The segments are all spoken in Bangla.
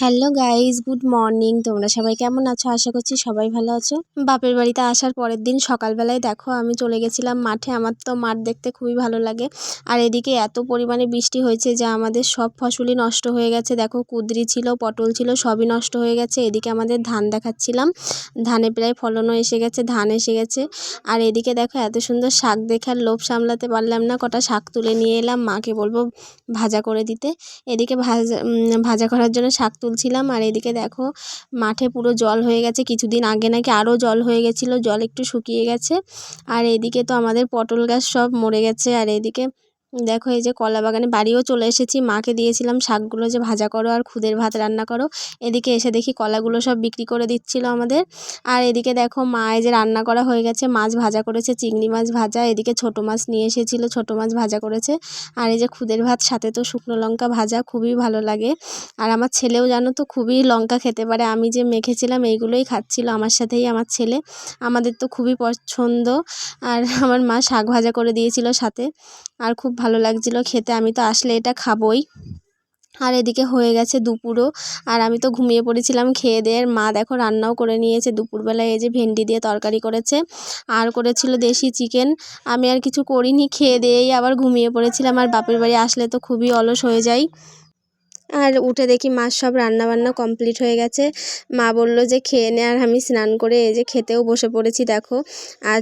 Hello guys, good morning. তোমরা সবাই কেমন আছো? আশা করছি সবাই ভালো আছো। বাপের বাড়িতে আসার পরের দিন সকালবেলায় দেখো আমি চলে গেছিলাম মাঠে। আমার তো মাঠ দেখতে খুবই ভালো লাগে। আর এদিকে এত পরিমাণে বৃষ্টি হয়েছে যে আমাদের সব ফসলই নষ্ট হয়ে গেছে। দেখো কুঁদরি ছিল, পটল ছিল, সবই নষ্ট হয়ে গেছে। এদিকে আমাদের ধান দেখাচ্ছিলাম, ধানে প্রায় ফলনও এসে গেছে, ধান এসে গেছে। আর এদিকে দেখো এত সুন্দর শাক দেখার লোভ সামলাতে পারলাম না, কটা শাক তুলে নিয়ে এলাম, মাকে বলবো ভাজা করে দিতে। এদিকে ভাজা করার জন্য শাক তুলছিলাম। আর এদিকে দেখো মাঠে পুরো জল হয়ে গেছে। কিছুদিন আগে নাকি আরও জল হয়ে গেছিলো, জল একটু শুকিয়ে গেছে। আর এদিকে তো আমাদের পটল গাছ সব মরে গেছে। আর এদিকে দেখো এই যে কলা বাগানে বাড়িও চলে এসেছি, মাকে দিয়েছিলাম শাকগুলো যে ভাজা করো আর খুদের ভাত রান্না করো। এদিকে এসে দেখি কলাগুলো সব বিক্রি করে দিচ্ছিল আমাদের। আর এদিকে দেখো মা এই যে রান্না করা হয়ে গেছে, মাছ ভাজা করেছে, চিংড়ি মাছ ভাজা, এদিকে ছোটো মাছ নিয়ে এসেছিলো, ছোটো মাছ ভাজা করেছে। আর এই যে খুদের ভাত, সাথে তো শুকনো লঙ্কা ভাজা, খুবই ভালো লাগে। আর আমার ছেলেও জানো তো খুবই লঙ্কা খেতে পারে। আমি যে মেখেছিলাম এইগুলোই খাচ্ছিল আমার সাথেই আমার ছেলে। আমাদের তো খুবই পছন্দ। আর আমার মা শাক ভাজা করে দিয়েছিল সাথে, আর খুব ভালো লাগছিল খেতে। আমি তো আসলে এটা খাবই। আর এদিকে হয়ে গেছে দুপুরও, আর আমি তো ঘুমিয়ে পড়েছিলাম খেয়ে দিয়ে। মা দেখো রান্নাও করে নিয়েছে দুপুরবেলায়, এই যে ভেন্ডি দিয়ে তরকারি করেছে, আর করেছিল দেশি চিকেন। আমি আর কিছু করিনি, খেয়ে দিয়েই আবার ঘুমিয়ে পড়েছিলাম। আর বাপের বাড়ি আসলে তো খুবই অলস হয়ে যায়। আর উঠে দেখি মার সব রান্নাবান্না কমপ্লিট হয়ে গেছে। মা বলল যে খেয়ে নে। আর আমি স্নান করে এই যে খেতেও বসে পড়েছি দেখো। আর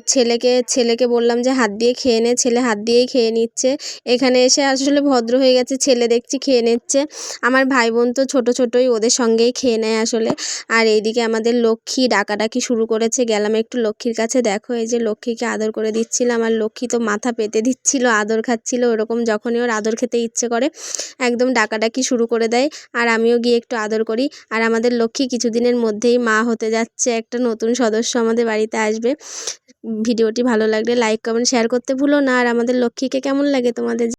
ছেলেকে বললাম যে হাত দিয়ে খেয়ে নে, ছেলে হাত দিয়েই খেয়ে নিচ্ছে। এখানে এসে আসলে ভদ্র হয়ে গেছে, ছেলে দেখছি খেয়ে নিচ্ছে। আমার ভাই বোন তো ছোটোই, ওদের সঙ্গেই খেয়ে নেয় আসলে। আর এইদিকে আমাদের লক্ষ্মী ডাকাডাকি শুরু করেছে, গেলাম একটু লক্ষ্মীর কাছে। দেখো এই যে লক্ষ্মীকে আদর করে দিচ্ছিলাম, আর লক্ষ্মী তো মাথা পেতে দিচ্ছিল, আদর খাচ্ছিল। ওরকম যখনই ওর আদর খেতে ইচ্ছে করে একদম ডাকাডাকি শুরু করে দেয়। আর আমিও গিয়ে একটু আদর করি। আর আমাদের লক্ষ্মী কিছুদিনের মধ্যেই মা হতে যাচ্ছে, একটা নতুন সদস্য আমাদের বাড়িতে আসবে। ভিডিওটি ভালো লাগলে লাইক কমেন্ট শেয়ার করতে ভুলো না। আর আমাদের লক্ষ্মীকে কেমন লাগে তোমাদের?